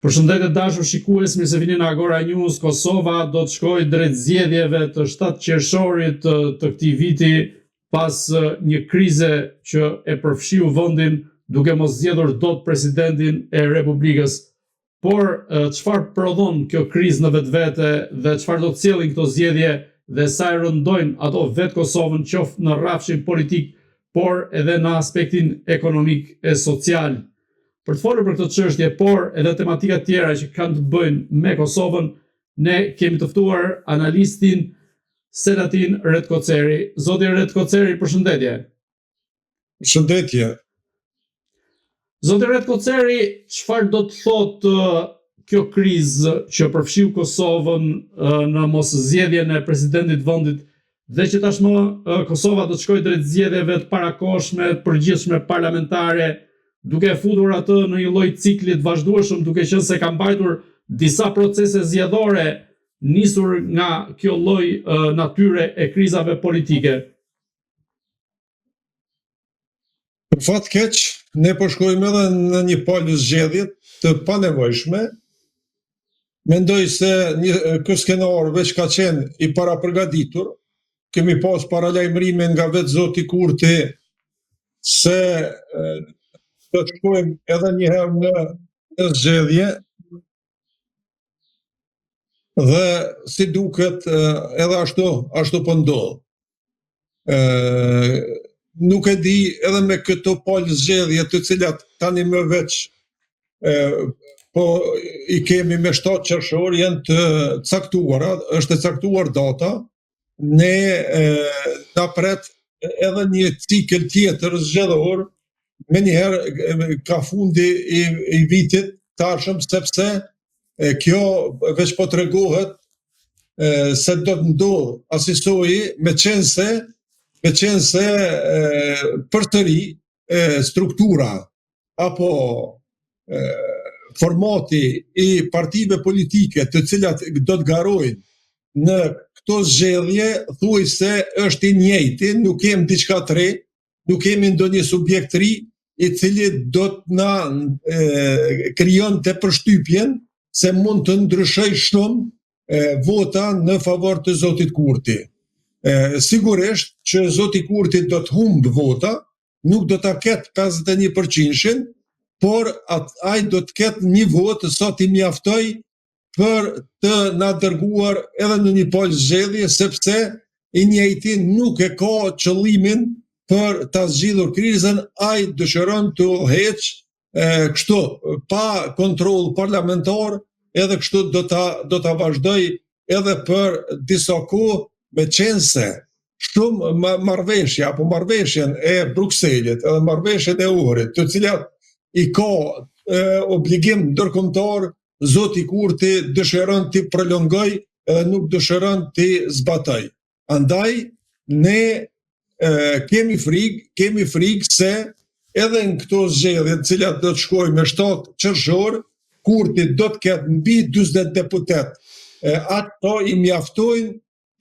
Përshëndetje dashur shikues, mirë se vini në Agora News. Kosova do të shkojë drejt zgjedhjeve të 7 qershorit të këtij viti pas një krize që e përfshiu vendin duke mos zgjedhur dot presidentin e Republikës. Por çfarë prodhon kjo krizë në vetvete dhe çfarë do të sjellin këto zgjedhje dhe sa e rëndojnë ato vetë Kosovën qoftë në rrafshin politik, por edhe në aspektin ekonomik e social. Për të folur për këtë çështje, por edhe tematika tjera që kanë të bëjnë me Kosovën, ne kemi të ftuar analistin Selatin Redkoceri. Zoti Redkoceri, përshëndetje. Përshëndetje. Zoti Redkoceri, çfarë do të thotë kjo krizë që përfshiu Kosovën në moszgjedhjen e presidentit vendit dhe që tashmë Kosova do të shkojë drejt zgjedhjeve të parakohshme, të përgjithshme parlamentare, duke futur atë në një lloj cikli të vazhdueshëm, duke qenë se ka mbajtur disa procese zgjedhore nisur nga kjo lloj natyre e krizave politike. Për fat keq, ne po shkojmë edhe në një palë zgjedhje të panevojshme. Mendoj se ky skenar veç ka qenë i parapërgatitur. Kemi pas paralajmërime nga vetë zoti Kurti se do të shkojmë edhe një herë në zgjedhje dhe si duket edhe ashtu po ndodh. Nuk e di edhe me këto palë zgjedhje të cilat tani më veç po i kemi me 7 qershor janë të caktuara, është e caktuar data, ne na pret edhe një cikël tjetër zgjedhor, me njëherë ka fundi i vitit tashëm, sepse kjo veç po tregohet se do të ndodh asisoj me qenë se përsëri struktura apo formati i partive politike të cilat do të garojnë në këto zgjedhje thuajse është i njëjti, nuk kemi diçka të re, nuk kemi ndonjë subjekt ri i cili do të na krijon të përshtypjen se mund të ndryshoj shumë vota në favor të zotit Kurti. Sigurisht që zoti Kurti do të humbë vota, nuk do ta ketë 51%, por ai do të ketë një votë sa t'i mjaftoj për të na dërguar edhe në një palë zgjedhje, sepse i njëjti nuk e ka qëllimin për ta zgjidhur krizën, ai dëshiron të heqë kështu pa kontroll parlamentar, edhe kështu do ta vazhdoj edhe për disa kohë, meqense shumë marrëveshje apo marrëveshjen e Brukselit edhe marrëveshjen e Ohrit, të cilat i ka obligim ndërkombëtar, zoti Kurti dëshiron t'i prolongoj edhe nuk dëshiron t'i zbatoj. Andaj ne kemi frikë se edhe në këto zgjedhje të cilat do të shkojnë me 7 qershor, Kurti do të ketë mbi 40 deputet. Ato i mjaftojnë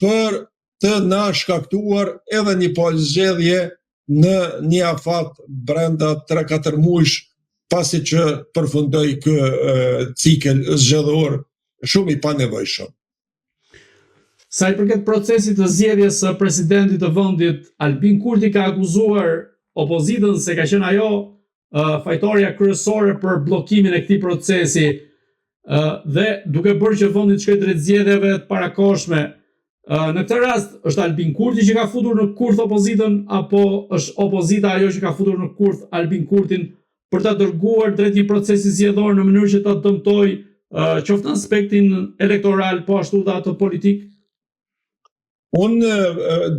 për të na shkaktuar edhe një palë zgjedhje në një afat brenda 3-4 muajsh, pasi që përfundoi ky cikël zgjedhor shumë i panevojshëm. Sa i përket procesit të zgjedhjes së presidentit të vendit, Albin Kurti ka akuzuar opozitën se ka qenë ajo fajtorja kryesore për bllokimin e këtij procesi dhe duke bërë që vendi të shkojë drejt zgjedhjeve të parakohshme. Në këtë rast është Albin Kurti që ka futur në kurth opozitën, apo është opozita ajo që ka futur në kurth Albin Kurtin për ta dërguar drejt një procesi zgjedhor në mënyrë që ta dëmtojë qoftë në aspektin elektoral, po ashtu dhe atë politik? Unë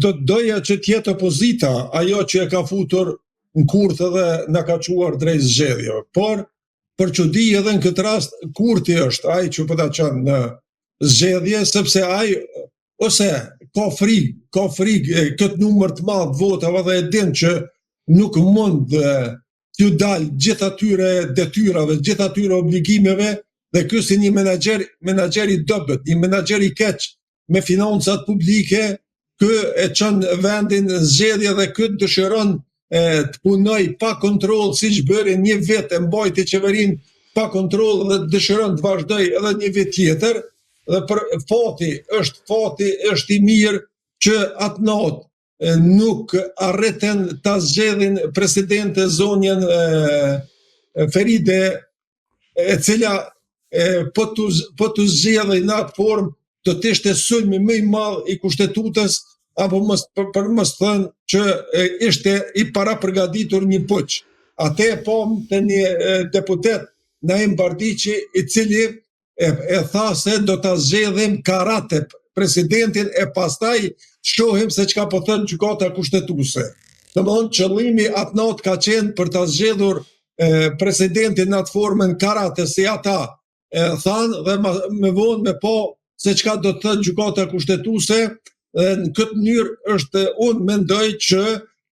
do të doja që tjetë opozita ajo që e ka futur në kurth edhe na ka çuar drejt zgjedhjeve, por për çudi edhe në këtë rast Kurti është ai që po ta çon në zgjedhje, sepse ai ose ka frikë këtë numër të madh votave dhe e din që nuk mund t'ju dalë gjithë atyre detyrave, gjithë atyre obligimeve, dhe ky si një menaxher i dobët, një menaxher i keq me financat publike, ky e çon vendin në zgjedhje dhe ky dëshiron të punoj pa kontroll, siç bëri një vit e mbajti qeverinë pa kontroll dhe dëshiron të vazhdoj edhe një vit tjetër, dhe për fati është i mirë që atë natë nuk arritën ta zgjedhin presidente zonjën Feride, e cila po të zgjedhej në atë formë do të ishte sulmi më i madh i kushtetutës, apo për mos thënë që ishte i parapërgatitur një puç. Atë e pam të një deputet Naim Bardiqi, i cili e tha se do ta zgjedhim karate presidentin e pastaj shohim se çka po thon gjykata kushtetuese. Domthonë qëllimi atë natë ka qenë për ta zgjedhur presidentin në atë formën karate si ata thanë, dhe me vonë me po se çka do të thënë gjykata kushtetuese. Në këtë mënyrë unë mendoj që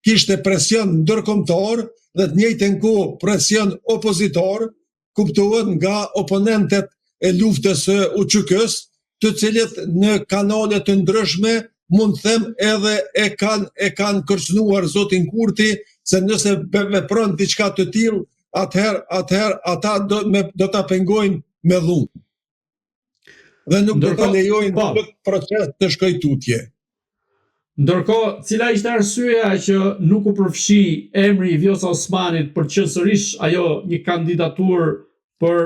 kishte presion ndërkombëtar dhe të njëjtën kohë presion opozitor, kuptohet nga oponentët e luftës së UÇK-s, të cilët në kanale të ndryshme mund të them edhe e kanë kërcënuar zotin Kurti, se nëse vepron diçka të tillë, atëherë ata do ta pengojnë me dhunë. Dhe nuk do ta lejojnë këtë proces të shkojë tutje. Ndërkohë, cila ishte arsyeja që nuk u përfshi emri i Vjosa Osmanit për të qenë sërish ajo një kandidaturë për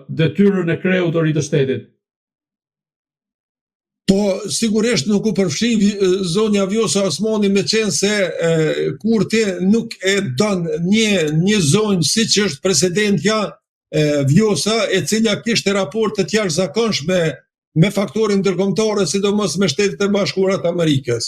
detyrën e kreutorit të shtetit? Po, sigurisht nuk u përfshi zonja Vjosa Osmani, me qenë se Kurti nuk e don një zonjë siç është presidentja Vjosa, e cila kishte raporte të jashtëzakonshme me faktorin ndërkombëtar, sidomos me Shtetet e Bashkuara të Amerikës.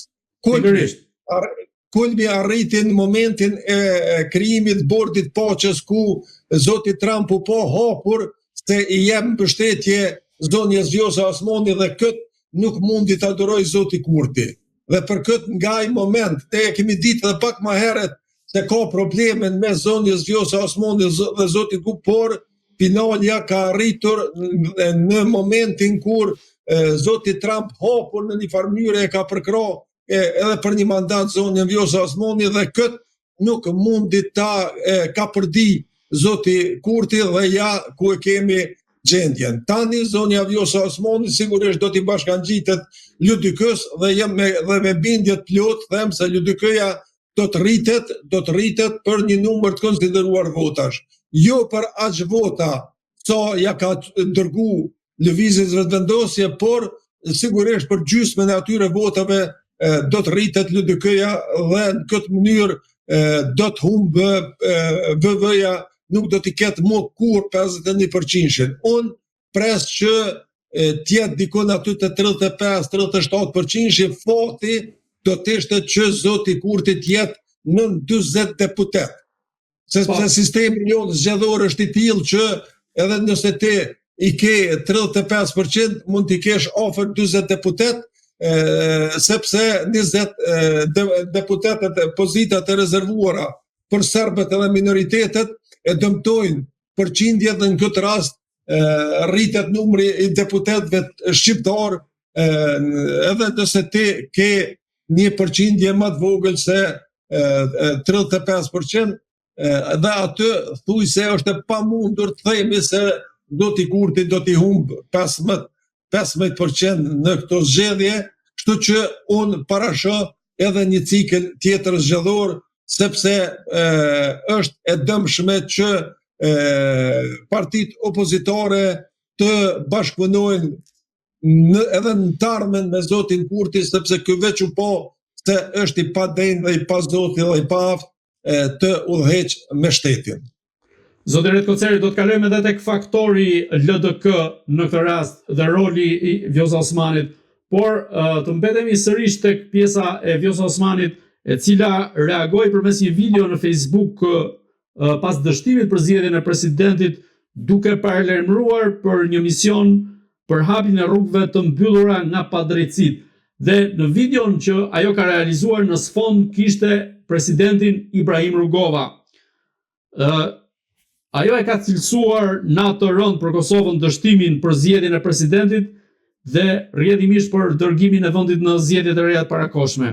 Kulmi arriti në momentin e krijimit të bordit paqes, ku zoti Trump u po hapur se i jep mbështetje zonjës Vjosa Osmani, dhe këtë nuk mundi ta duroj zoti Kurti. Dhe për këtë nga ai moment, te kemi ditë edhe pak më herët se ka probleme me zonjës Vjosa Osmani dhe zoti Kurti, por finalja ka arritur në momentin kur zoti Trump hapur në një farë mënyrë e ka përkrah edhe për një mandat zonjën Vjosa Osmani, dhe këtë nuk mundi ta ka përdi zoti Kurti, dhe ja ku e kemi gjendjen. Tani zonja Vjosa Osmani sigurisht do t'i bashkangjitet LDK-s, dhe me bindje të plot them se LDK-ja do të rritet për një numër të konsideruar votash. Jo për aq vota sa ja ka dërgu lëvizjes vetëvendosje, por sigurisht për gjysmën e atyre votave do të rritet LDK-ja, dhe në këtë mënyrë do të humbë VV-ja, nuk do t'i ketë më kur 51%. Unë pres që tjetë dikon aty të 35-37%, fati do t'ishte që zoti Kurti tjetë në 40 deputet. Se sistemi jonë zgjedhor është i tillë që edhe nëse ti i ke 35%, mund t'i kesh afër 40 deputet, sepse 20 deputetet pozitat e rezervuara për serbët edhe minoritetet e dëmtojnë përqindjet, dhe në këtë rast rritet numri i deputetëve shqiptar, edhe nëse ti ke një përqindje më të vogël se 35%, dhe aty thuj se është e pamundur të themi se zoti Kurti do t'i humb 15% në këto zgjedhje, kështu që unë parashoh edhe një cikël tjetër zgjedhor, sepse është e dëmshme që partitë opozitare të bashkëpunojnë edhe në tarmen me zotin Kurti, sepse ky veç u po se është i padenjë dhe i pazoti dhe i paaft të udhëheq me shtetin. Zoti Redkoceri, do të kalojmë edhe tek faktori LDK në këtë rast dhe roli i Vjosa Osmanit, por të mbetemi sërish tek pjesa e Vjosa Osmanit, e cila reagoi përmes një video në Facebook pas dështimit për zgjedhjen e presidentit, duke paralajmëruar për një mision për hapjen e rrugëve të mbyllura nga padrejtësitë. Dhe në videon që ajo ka realizuar, në sfond kishte presidentin Ibrahim Rugova. Ajo e ka cilësuar në atë rënd për Kosovën dështimin për zgjedhjen e presidentit dhe rrjedhimisht për dërgimin e vendit në zgjedhjet e reja të parakohshme.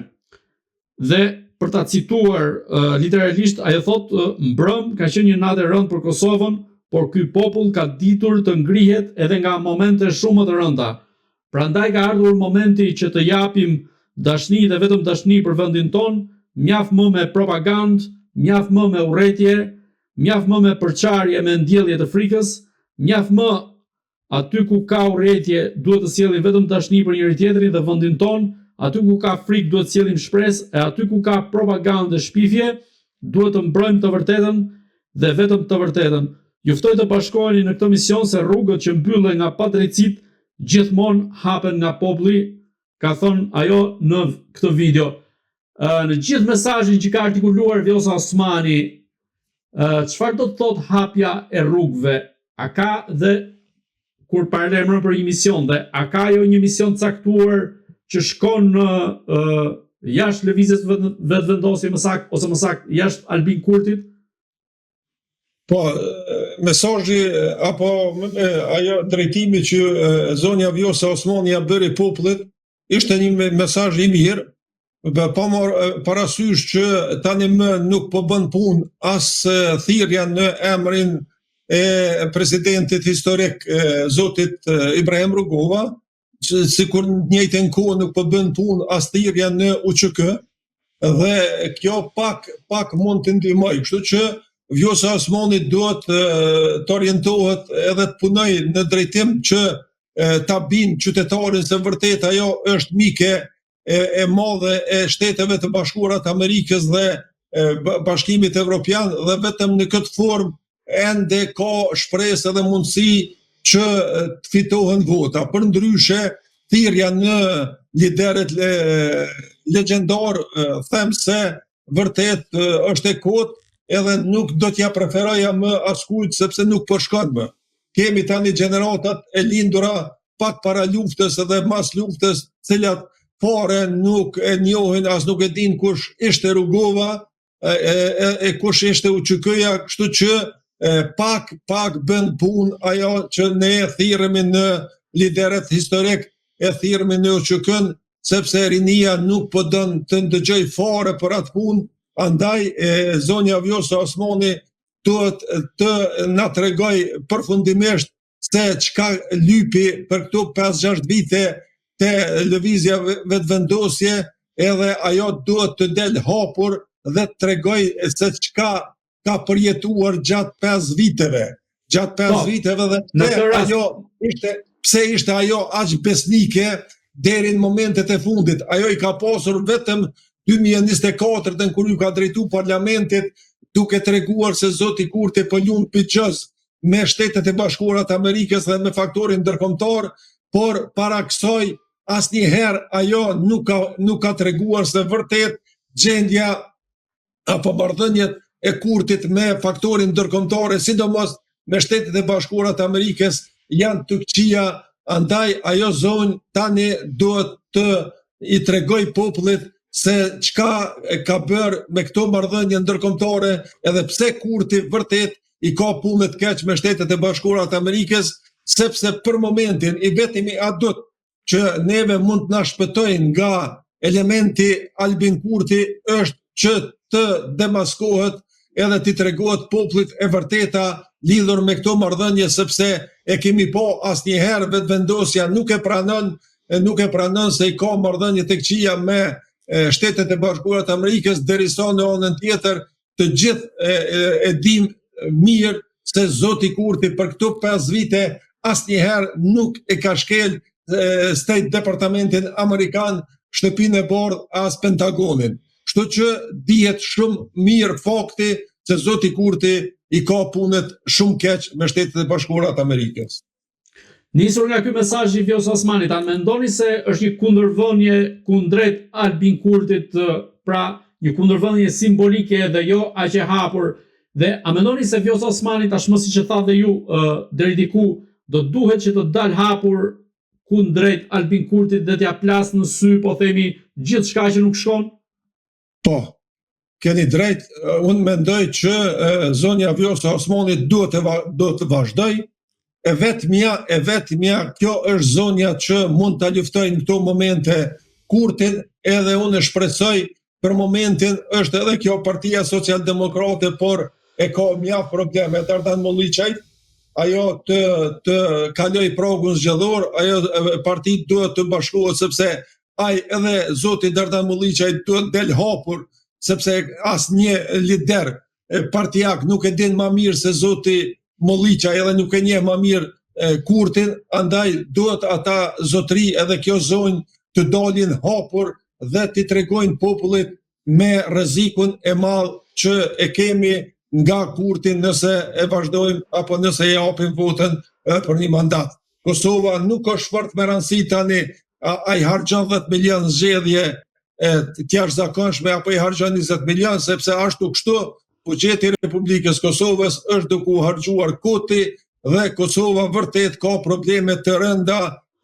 Dhe për ta cituar literalisht, ajo thotë, mbrëm ka qenë një natë e rëndë për Kosovën, por ky popull ka ditur të ngrihet edhe nga momente shumë të rënda. Prandaj ka ardhur momenti që të japim dashni dhe vetëm dashni për vendin ton, mjaft më me propagandë, mjaft më me urrëtie, mjaft më me përçarje me ndjellje të frikës, mjaft më aty ku ka urrëtie duhet të sjellim vetëm dashni për njëri tjetrin dhe vendin ton, aty ku ka frikë duhet të sjellim shpresë, e aty ku ka propagandë dhe shpifje duhet të mbrojmë të vërtetën dhe vetëm të vërtetën. Ju ftoj të bashkoheni në këtë mision se rrugët që mbyllen nga padrejtësitë gjithmonë hapen nga populli, ka thënë ajo në këtë video. Në gjithë mesazhin që ka artikuluar Vjosa Osmani, çfarë do të thotë hapja e rrugëve? A ka dhe kur paralajmëron për një mision dhe a ka ajo një mision caktuar që shkon jashtë lëvizjes vetëvendosje ose më saktë jashtë Albin Kurtit? Po, mesazhi apo ajo drejtimi që zonja Vjosa Osmani ja bëri popullit ishte një mesazh i mirë, pa marrë parasysh që tani më nuk po bën punë as thirrja në emrin e presidentit historik zotit Ibrahim Rugova, sikur në njëjtën kohë nuk po bën punë as thirrja në UÇK, dhe kjo pak mund të ndihmojë, kështu që Vjosa Osmani duhet të orientohet edhe të punoj në drejtim që ta binë qytetarin se vërtet ajo është mike e madhe e Shteteve të Bashkuara të Amerikës dhe Bashkimit Evropian, dhe vetëm në këtë formë ende ka shpresë dhe mundësi që të fitohen vota. Përndryshe, thirrja në liderët legjendar them se vërtet është e kotë, edhe nuk do t'ja preferoja më askujt sepse nuk po shkon më. Kemi tani gjeneratat e lindura pak para luftës edhe mas luftës, cilat fare nuk e njohin, as nuk e din kush ishte Rugova e kush ishte UÇK-ja, kështu që pak bën punë ajo që ne thirremi në liderët historik, e thirremi në UÇK-n, sepse rinia nuk po don të ndëgjoj fare për atë punë. Andaj zonja Vjosa Osmani duhet të na tregoj përfundimisht se çka lypi për këto 5-6 vite te lëvizja vetëvendosje, edhe ajo duhet të del hapur dhe të tregoj se çka ka përjetuar gjatë 5 viteve. Gjatë 5 viteve dhe pse ishte ajo aq besnike deri në momentet e fundit. Ajo i ka pasur vetëm 2024 kur ju ka drejtu parlamentit, duke treguar se zoti Kurti po lun piçës me Shtetet e Bashkuara të Amerikës dhe me faktorin ndërkombëtar, por para kësaj asnjëherë ajo nuk ka treguar se vërtet gjendja apo marrëdhëniet e Kurtit me faktorin ndërkombëtar, sidomos me Shtetet e Bashkuara të Amerikës, janë të këqija. Andaj ajo zonjë tani duhet të i tregoj popullit se çka ka bërë me këto marrëdhënie ndërkombëtare, edhe pse Kurti vërtet i ka punë të keq me Shtetet e Bashkuara të Amerikës, sepse për momentin i vetmi adut që neve mund të na shpëtojnë nga elementi Albin Kurti është që të demaskohet edhe të tregohet popullit e vërteta lidhur me këto marrëdhënie, sepse e kemi po asnjëherë vetëvendosja nuk e pranon se i ka marrëdhënie të këqija me Shtetet e Bashkuara të Amerikës, derisa në anën tjetër të gjithë e dim mirë se zoti Kurti për këto 5 vite asnjëherë nuk e ka shkel State Departamentin Amerikan, shtëpinë e bardhë as Pentagonin. Kështu që dihet shumë mirë fakti se zoti Kurti i ka punët shumë keq me Shtetet e Bashkuara të Amerikës. Nisur nga ky mesazh i Vjosa Osmanit, a mendoni se është një kundërvënie kundrejt Albin Kurtit, pra një kundërvënie simbolike dhe jo aq e hapur, dhe a mendoni se Vjosa Osmani tashmë siç e thatë ju deri diku do duhet që të dal hapur kundrejt Albin Kurtit dhe t'ja plas në sy, po themi, gjithçka që nuk shkon? Po, keni drejt, unë mendoj që zonja Vjosa Osmani duhet të vazhdoj. E vetmja kjo është zonja që mund të luftojnë në këto momente Kurtin, edhe unë shpresoj për momentin është edhe kjo Partia Socialdemokrate, por e ka mjaft probleme. Ardan Molliçaj ajo të kaloj progun zgjedhor, ajo parti duhet të bashkohet sepse ai edhe zoti Dardan Mulliçaj duhet del hapur sepse asnjë lider partijak nuk e din më mirë se zoti Mulliçaj edhe nuk e njeh më mirë Kurtin, andaj duhet ata zotëri edhe kjo zonjë të dalin hapur dhe t'i tregojnë popullit me rrezikun e madh që e kemi nga Kurti nëse e vazhdojmë apo nëse e japim votën për një mandat. Kosova nuk është fort me rëndësi tani ai harxhon 10 milion zgjedhje të jashtëzakonshme apo i harxhon 20 milion sepse ashtu kështu buxheti i Republikës Kosovës është duke u harxhuar koti dhe Kosova vërtet ka probleme të rënda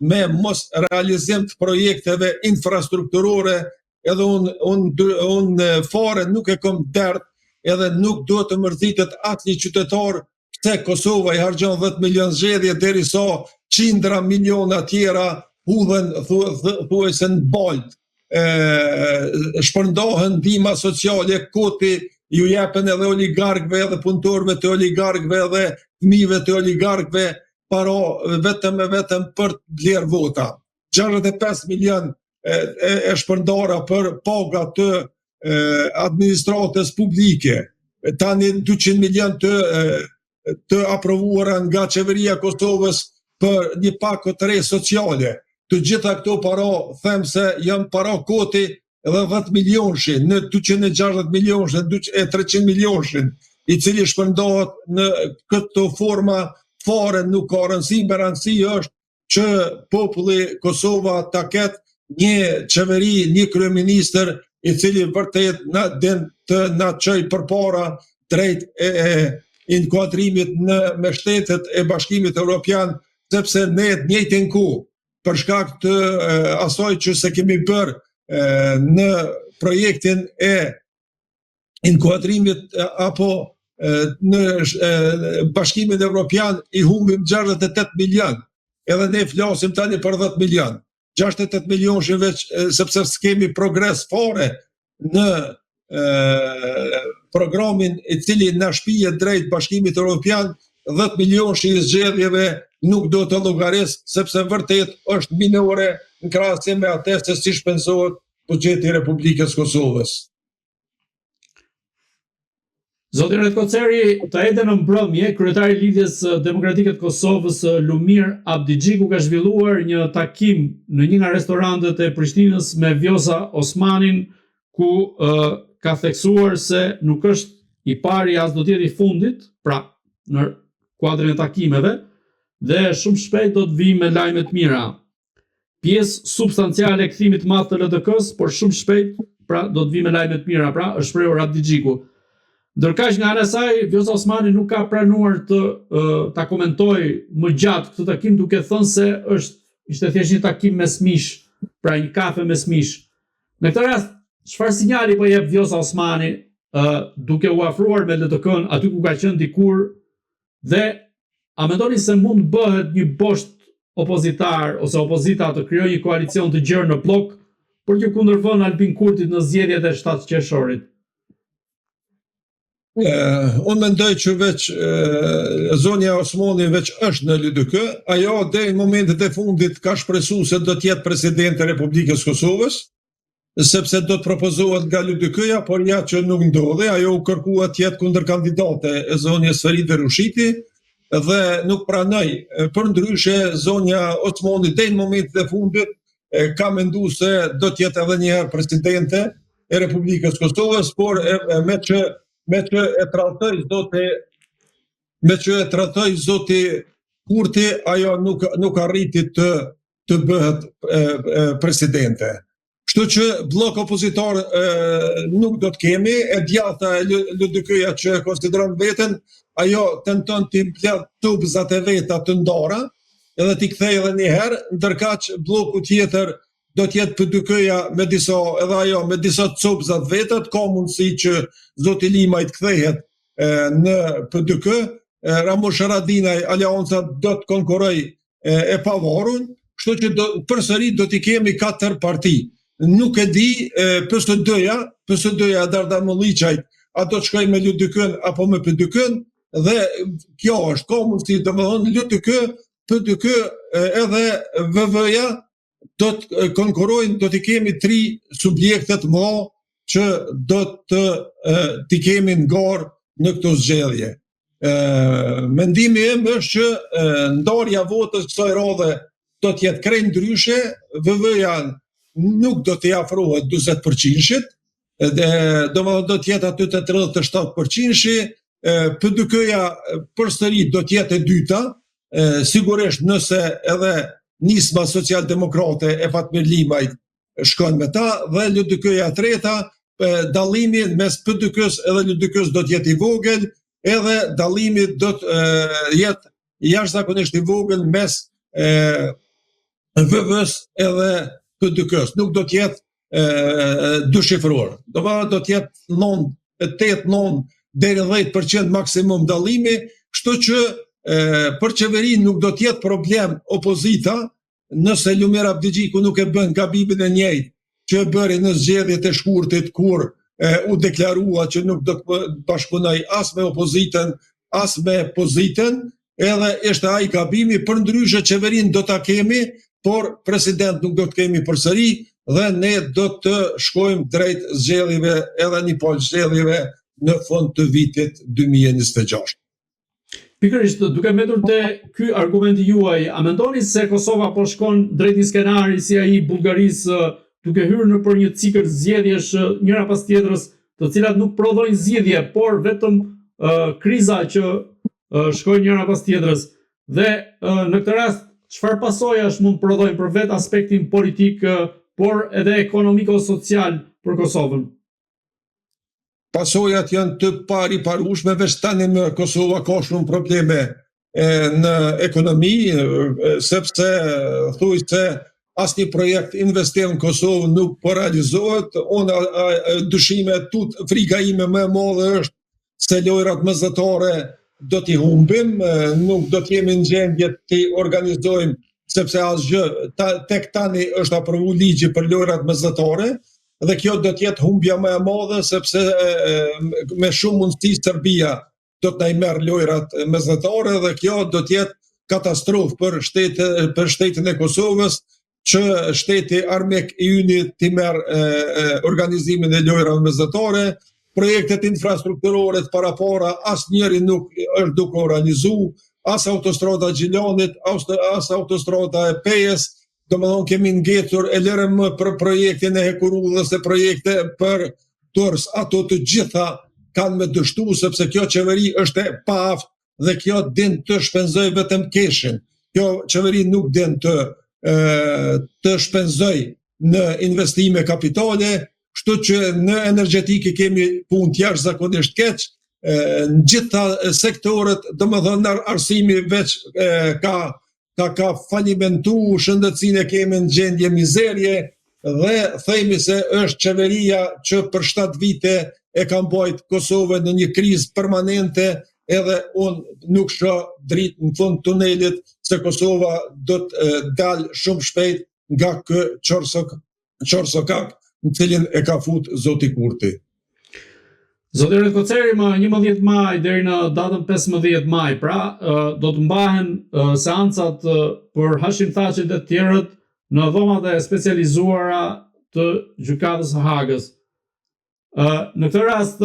me mos realizim të projekteve infrastrukturore, edhe unë fare nuk e kom dert, edhe nuk duhet të mërzitet asnjë qytetar pse Kosova i harxhon 10 milion zgjedhje derisa qindra miliona tjera hudhen thuajse në balt. Shpërndahen ndihma sociale, koti ju jepen edhe oligarkëve edhe punëtorëve të oligarkëve edhe fëmijëve të oligarkëve para vetëm për të blerë vota. 65 milion e shpërndara për paga të administratës publike. Tani 200 milion të aprovuara nga qeveria Kosovës për një pakë të re sociale. Të gjitha këto para, them se janë para koti edhe 10 milionshin, në 260 milionshin, 300 milionshin, i cili shpërndohet në këtë forma fare nuk ka rëndësi, me rëndësi është që populli Kosova ta ketë një qeveri, një kryeministër i cili vërtet din të na çojë përpara drejt inkuadrimit me shtetet e Bashkimit Evropian, sepse ne të njëjtin kohë për shkak të asaj që se kemi bërë në projektin e inkuadrimit apo në Bashkimin Evropian i humbim 68 milion, edhe ne flasim tani për 10 milion. 68 milion veç sepse s'kemi progres fare në programin i cili na shpihet drejt Bashkimit Evropian. 10 milion i zgjedhjeve nuk do të llogaris sepse vërtet është minore në krahasim me atë se si shpenzohet buxheti i Republikës Kosovës. Zoti Ret Koceri, ta ende në mbrëmje, kryetari i Lidhjes Demokratike të Kosovës, Lumir Abdigjiku, ka zhvilluar një takim në një nga restorantet e Prishtinës me Vjosa Osmanin, ku ka theksuar se nuk është i pari as do të jetë i fundit, pra në kuadrin e takimeve, dhe shumë shpejt do të vijë me lajme të mira. Pjesë substanciale e kthimit të madh të LDK-s, por shumë shpejt pra do të vijë me lajme të mira, pra është shprehur Abdigjiku. Ndërkaq nga ana e saj, Vjosa Osmani nuk ka pranuar ta komentojë më gjatë këtë takim, duke thënë se ishte thjesht një takim mesmish, pra një kafe mesmish. Në këtë rast, çfarë sinjali po jep Vjosa Osmani duke u afruar me LDK-n aty ku ka qenë dikur, dhe a mendoni se mund bëhet një bosht opozitar ose opozita të krijojë një koalicion të gjerë në blok për t'u kundërvënë Albin Kurtit në zgjedhjet e 7 qershorit? Unë mendoj që veç zonja Osmani veç është në LDK, ajo deri në momentet e fundit ka shpresuar se do të jetë presidente e Republikës Kosovës, sepse do të propozohet nga LDK-ja, por ja që nuk ndodhi, ajo u kërkua të jetë kundërkandidate e zonjës Feride Rushiti dhe nuk pranoi. Përndryshe zonja Osmani deri në momentet e fundit ka menduar se do të jetë edhe një herë presidente e Republikës Kosovës, por me që e tradhtoi zoti Kurti, ajo nuk arriti të bëhet presidente. Kështu që blok opozitar nuk do të kemi, e djatha e LDK-ja që konsideron veten, ajo tenton të mbledh tubzat e veta të ndara, edhe t'i kthej edhe një herë, ndërkaq bloku tjetër do të jetë PDK-ja me disa copzat vetat, ka mundësi që zoti Limaj të kthehet në PDK, Ramush Haradinaj, Alianca do të konkurroj e pavarur, kështu që përsëri do t'i kemi 4 parti. Nuk e di PSD-ja Dardan Mulliçaj, a do të shkojë me LDK-n apo me PDK-n, dhe kjo është ka mundësi, domethënë LTK, PTK edhe VV-ja do të konkurrojnë, do t'i kemi 3 subjekte të mëdha që do t'i kemi në garë në këto zgjedhje. Mendimi im është që ndarja votës kësaj radhe do të jetë krejt ndryshe, VV-ja nuk do t'i afrohet 40%-shit, domethënë do të jetë aty te 37%-shi, PDK-ja përsëri do të jetë e dyta, sigurisht nëse edhe nisma socialdemokrate e Fatmir Limajt shkon me ta, dhe LDK-ja treta, dallimi mes PDK-s edhe LDK-s do të jetë i vogël, edhe dallimi do të jetë jashtëzakonisht i vogël mes VV-s edhe PDK-s. Nuk do të jetë dyshifruar. Do të jetë 8-9 deri 10% maksimum dallimi, kështu që për qeverinë nuk do të jetë problem opozita, nëse Lumir Abdigjiku nuk e bën gabimin e njëjtë që e bëri në zgjedhjet e shkurtit kur u deklarua që nuk do të bashkëpunoj as me opozitën, as me pozitën, edhe ishte ai gabimi, përndryshe qeverinë do ta kemi, por president nuk do të kemi përsëri, dhe ne do të shkojmë drejt zgjedhjeve, edhe një palë zgjedhjeve në fund të vitit 2026. Pikërisht, duke mbetur te ky argumenti juaj, a mendoni se Kosova po shkon drejt një skenari si ai i Bullgarisë, duke hyrë në për një cikël zgjedhjesh njëra pas tjetrës, të cilat nuk prodhojnë zgjidhje, por vetëm kriza që shkojnë njëra pas tjetrës. Dhe në këtë rast, çfarë pasojash mund prodhojnë për vetë aspektin politik, por edhe ekonomiko-social për Kosovën? Pasojat janë të pariparueshme, veç tani në Kosova ka shumë probleme në ekonomi, sepse thuaj se asnjë projekt investim në Kosovë nuk po realizohet. Unë dyshime tut, frika ime më e madhe është se lojrat mesatare do t'i humbim, nuk do t'jemi në gjendje t'i organizojmë, sepse asgjë tek tani është aprovu ligji për lojrat mesatare, dhe kjo do t'jetë humbja më e madhe, sepse me shumë mundësi Serbia do t'na i merr lojrat mesatare, dhe kjo do t'jetë katastrofë për shtetin e Kosovës, që shteti armik i yni t'i merr organizimin e lojrave mesatare. Projektet infrastrukturore të para asnjëri nuk është duke organizu, as autostrada Gjilanit, as autostrada e Pejës. Domethënë kemi ngecur LRM për projektin e Hekurullës e projekte për Durrës, ato të gjitha kanë me dështu, sepse kjo qeveri është e paaft dhe kjo din të shpenzoj vetëm keshin. Kjo qeveri nuk din të shpenzoj në investime kapitale, kështu që në energjetikë kemi punë jashtëzakonisht keq, në gjitha sektorët, domethënë në arsimi veç ka falimentu, shëndetësinë e kemi në gjendje mizerje, dhe themi se është qeveria që për 7 vite e ka mbajt Kosovën në një krizë permanente, edhe unë nuk shoh dritë në fund tunelit se Kosova do të dalë shumë shpejt nga ky qorsokak në cilin e ka fut Zoti Kurti. Zoti Koceri, më 11 maj deri në datën 15 maj, pra do të mbahen seancat për Hashim Thaqin dhe të tjerët në dhomat e specializuara të gjykatës së Hagës. Në këtë rast,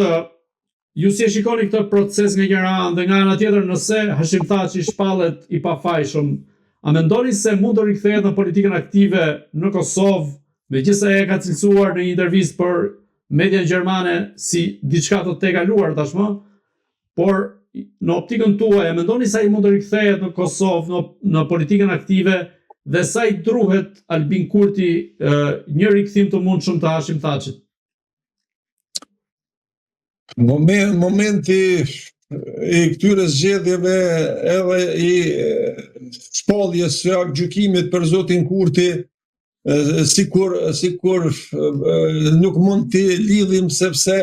ju si e shikoni këtë proces nga njëra anë, dhe nga ana tjetër, nëse Hashim Thaçi shpallet i pafajshëm, a mendoni se mund të rikthehet në politikën aktive në Kosovë, megjithëse e ka cilësuar në një intervistë për media gjermane si diçka të tejkaluar tashmë, por në optikën tuaj, a mendoni se ai mund të rikthehet në Kosovë në politikën aktive, dhe sa i druhet Albin Kurti një rikthim të mundshëm të Hashim Thaçit? Momenti i këtyre zgjedhjeve edhe i shpalljes së gjykimit për zotin Kurti, sikur nuk mund t'i lidhim, sepse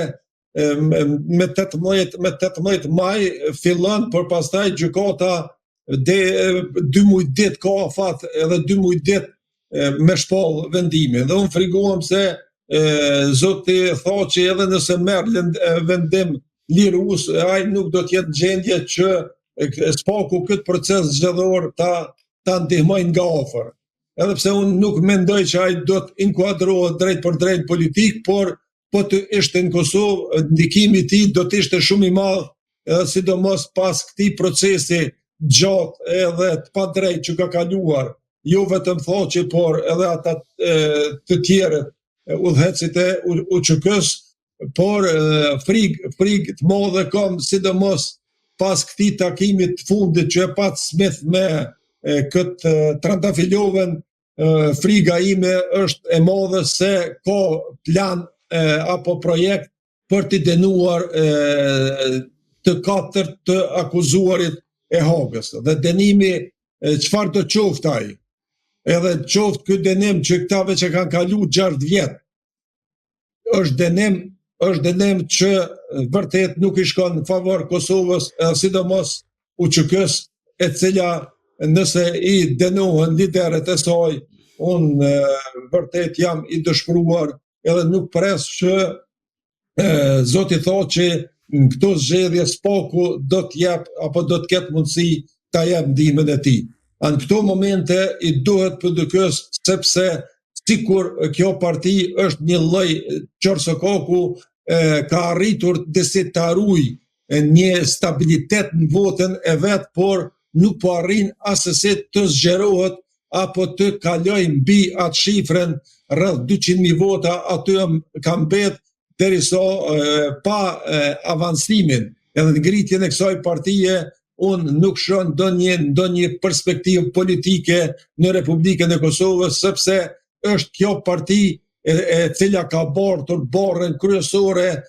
me 18 maj fillon, por pastaj gjykata 2 muaj ditë ka afat, edhe 2 muaj ditë me shpall vendimin. Dhe unë frikohem se zoti Thaçi, edhe nëse merr vendim lirus, ai nuk do të jetë në gjendje që spaku këtë proces zgjedhor ta ndihmojnë nga afër. Edhe pse unë nuk mendoj që ai do të inkuadrohet drejt për drejt politik, por po të ishte në Kosovë, ndikimi i tij do të ishte shumë i madh, sidomos pas këtij procesi gjatë edhe të padrejtë që ka kaluar, jo vetëm Thaçi, por edhe ata të tjerët, udhëhecit e UÇK-s, por frikë të madhe kam, sidomos pas këtij takimit të fundit që e pat Smith me këtë Trandafilovën, friga ime është e madhe se ka plan apo projekt për të dënuar të katërt të akuzuarit e Hagës. Dhe dënimi çfarë do qoftë ai? Edhe qoftë ky dënim që këtave që kanë kalu 6 vjet, është dënim që vërtet nuk i shkon në favor Kosovës, sidomos UÇK-s, e cila nëse i dënohen liderët e saj, unë vërtet jam i dëshpëruar edhe nuk pres që Zoti Thaçi në këto zgjedhje spaku do të jep apo do të ketë mundësi ta jep ndihmën e tij. Në këto momente i duhet PDK-s, sepse sikur kjo parti është një lloj qorsokaku, ka arritur të ruaj një stabilitet në votën e vet, por nuk po arrin asesi të zgjerohet apo të kaloj mbi atë shifrën rreth 200.000 vota, aty ka mbet derisa pa avancimin edhe ngritjen e kësaj partie, unë nuk shoh ndonjë perspektivë politike në Republikën e Kosovës, sepse është kjo parti e cila ka bartur barrën kryesore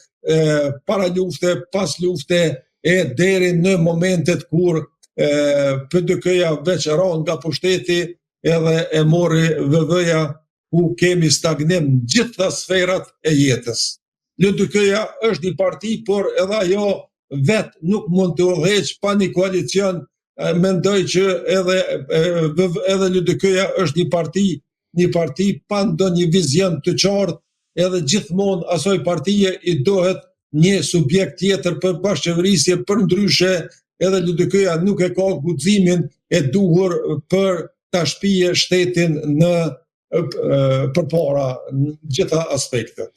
para lufte, pas lufte e deri në momentet kur PDK-ja veç ran nga pushteti edhe e mori VV-ja, ku kemi stagnim në gjitha sferat e jetës. LDK-ja është një parti, por edhe ajo vet nuk mund të udhëheq pa një koalicion. Mendoj që edhe LDK-ja është një parti pa ndonjë vizion të qartë, edhe gjithmonë asoj partije i dohet një subjekt tjetër për bashkëqeverisje, për ndryshe edhe LDK-ja nuk e ka guximin e duhur për ta shpije shtetin në përpara në gjitha aspektet.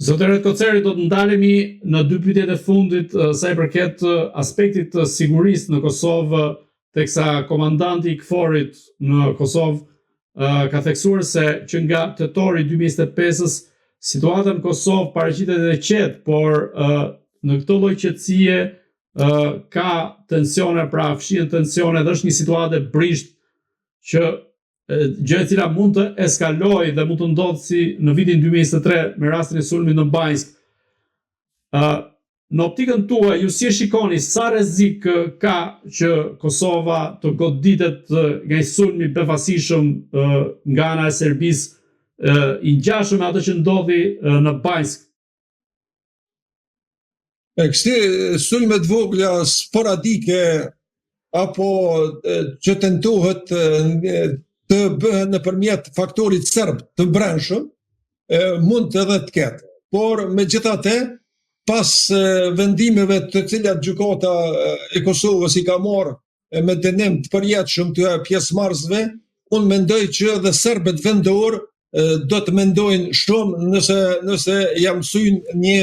Zotëre Koceri, do të ndalemi në 2 pyetjet e fundit sa i përket aspektit të sigurisë në Kosovë, teksa komandanti i KFOR-it në Kosovë ka theksuar se që nga tetori 2025-s situata në Kosovë paraqitet e qetë, por në këtë lloj qetësie ka tensione, pra fshihen tensione dhe është një situatë brisht që gjë e cila mund të eskalojë dhe mund të ndodhë si në vitin 2023 me rastin e sulmit në Banjsk. Në optikën tuaj, ju si e shikoni, sa rrezik ka që Kosova të goditet nga një sulm i befasishëm nga ana e Serbisë, i ngjashëm me atë që ndodhi në Banjsk? Kësi sulmet vogla sporadike apo që tentohet të bëhen nëpërmjet faktorit serb të brendshëm, mund edhe të ketë. Por megjithatë, pas vendimeve të cilat gjykata e Kosovës i ka marrë me dënim të përjetshëm të pjesëmarrësve, unë mendoj që edhe serbët vendor do të mendojnë shumë nëse jam mësyn një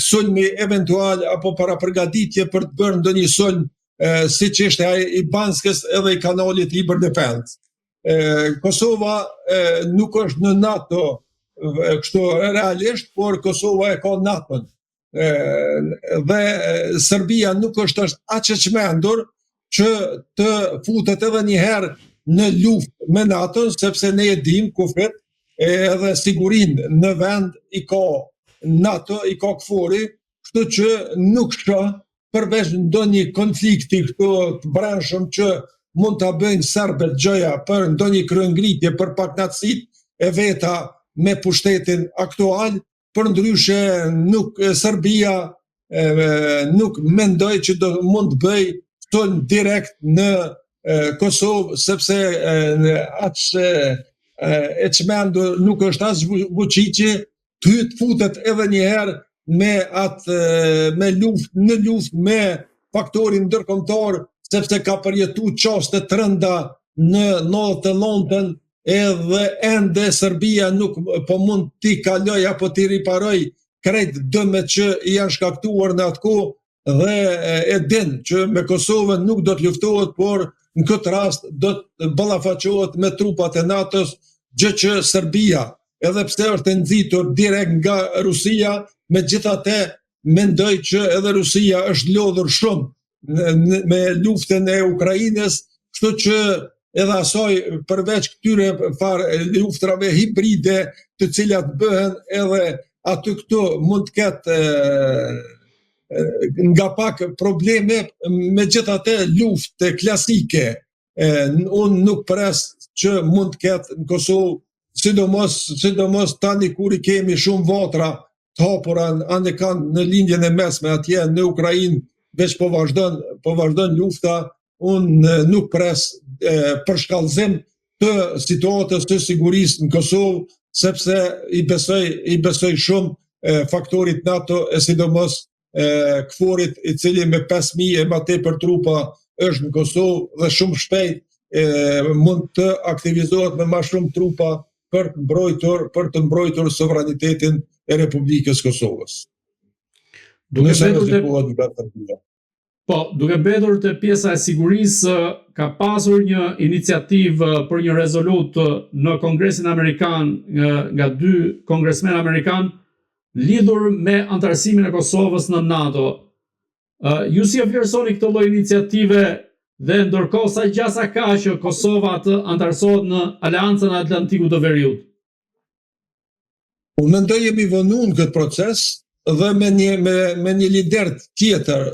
sulmi eventual apo para përgatitje për të bërë ndonjë sulm siç ishte ai i Banskës edhe i kanalit Iber Defense. Kosova nuk është në NATO kështu realisht, por Kosova e ka NATO-n. Dhe Serbia nuk është aq e çmendur që të futet edhe një herë në luftë me NATO-n, sepse ne e dim kufit edhe sigurinë në vend i ka NATO, i ka KFOR-i, kështu që nuk shoh përveç ndonjë konflikti këtu të brendshëm që mund ta bëjnë serbët gjëja për ndonjë kryengritje për paknatësitë e veta me pushtetin aktual, për ndryshe nuk Serbia nuk mendoj që mund të bëj sulm direkt në Kosovë, sepse aq e çmendur nuk është as Vučići, të futet edhe një herë me luftë me faktorin ndërkombëtar, sepse ka përjetu çaste të rënda në 99-ën, edhe ende Serbia nuk po mund t'i kaloj apo t'i riparoj krejt dëmet që i janë shkaktuar në atë kohë, dhe e din që me Kosovën nuk do të luftohet, por në këtë rast do të ballafaqohet me trupat e NATO-s, gjë që Serbia, edhe pse është e nxitur direkt nga Rusia, megjithatë mendoj që edhe Rusia është lodhur shumë me luftën e Ukrainës, kështu që edhe asaj përveç këtyre luftrave hibride të cilat bëhen edhe aty këtu mund të ketë nga pak probleme, megjithatë luftë klasike unë nuk pres që mund të ketë në Kosovë, sidomos tani kur i kemi shumë vatra të hapura anë kanë në lindjen e mesme atje në Ukrainë, veç po vazhdon lufta, unë nuk pres përshkallëzim të situatës të sigurisë në Kosovë, sepse i besoj shumë faktorit NATO, e sidomos KFOR-it, i cili me 5.000 e ma tepër trupa është në Kosovë dhe shumë shpejt mund të aktivizohet me ma shumë trupa për të mbrojtur sovranitetin e Republikës Kosovës. Duke mbetur te pjesa e sigurisë, ka pasur një iniciativë për një rezolut në Kongresin Amerikan nga 2 kongresmen Amerikan lidhur me antarësimin e Kosovës në NATO. Ju si e vlerësoni këtë lloj iniciative dhe ndërkohë sa gjasa ka që Kosova të antarësohet në Aleancën e Atlantikut të Veriut? Unë mendoj jemi vënë në këtë proces dhe me një lider tjetër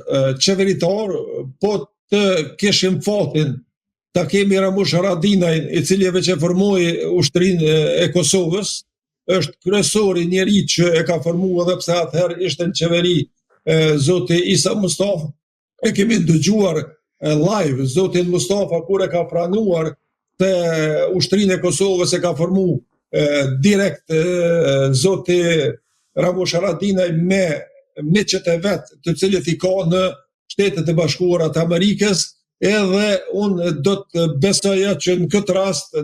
qeveritar, po të kishim fatin ta kemi Ramush Haradinaj, i cili veç e formoi ushtrinë e Kosovës, është kryesori njeri që e ka formuar edhe pse atëherë ishte në qeveri zoti Isa Mustafa. E kemi dëgjuar live zotin Mustafa kur e ka pranuar te ushtrinë e Kosovës, e ka formuar direkt zoti Ramush Haradinaj me miqet e vet, të cilët i ka në Shtetet e Bashkuara të Amerikës, edhe unë do të besoja që në këtë rast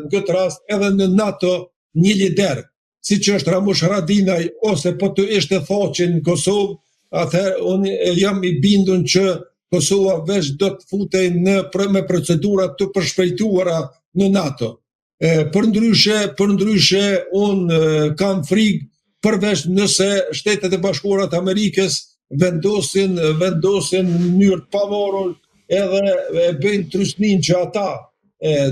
edhe në NATO një lider, si që është Ramush Haradinaj, ose po të ishte thoqin në Kosovë, atëherë unë jam i bindun që Kosova veç do të futej me procedurat të përshpejtuara në NATO. Për ndryshe unë kam frikë, përveç nëse Shtetet e Bashkuara të Amerikës vendosin në mënyrë të pavarur edhe e bëjnë trysnin që ata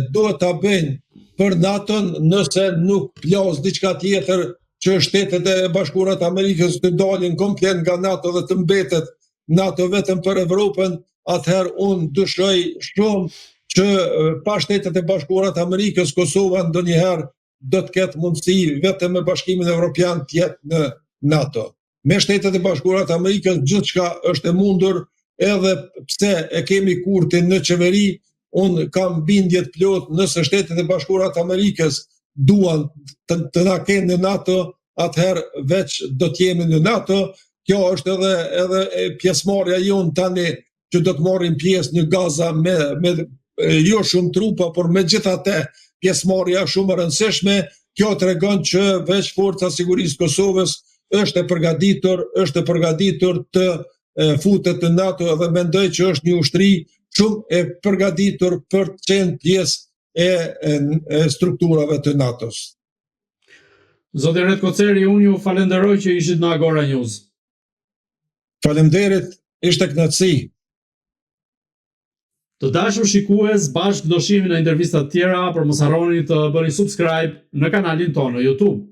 duhet ta bëjnë për NATO-n, nëse nuk plas diçka tjetër që Shtetet e Bashkuara të Amerikës të dalin komplet nga NATO dhe të mbetet NATO vetëm për Evropën, atëherë unë dyshoj shumë që pa Shtetet e Bashkuara të Amerikës, Kosova ndonjëherë do të ketë mundësi vetëm me Bashkimin Evropian të jetë në NATO. Me Shtetet e Bashkuara të Amerikës gjithçka është e mundur, edhe pse e kemi Kurtin në qeveri, unë kam bindje të plot, nëse Shtetet e Bashkuara të Amerikës duan të na kenë në NATO, atëherë veç do të jemi në NATO. Kjo është edhe pjesëmarrja jonë tani që do të marrim pjesë në Gaza me jo shumë trupa, por megjithatë pjesëmarrja shumë e rëndësishme. Kjo tregon që veç Forca Sigurisë Kosovës është e përgatitur të futet në NATO, dhe mendoj që është një ushtri shumë e përgatitur për të qenë pjesë e strukturave të NATO-s. Zoti Ret Koceri, unë ju falenderoj që ishit në Agora News. Faleminderit, ishte kënaqësi. Të dashur shikues, bashkë do shihemi në intervista të tjera, por mos harroni të bëni subscribe në kanalin tonë në YouTube.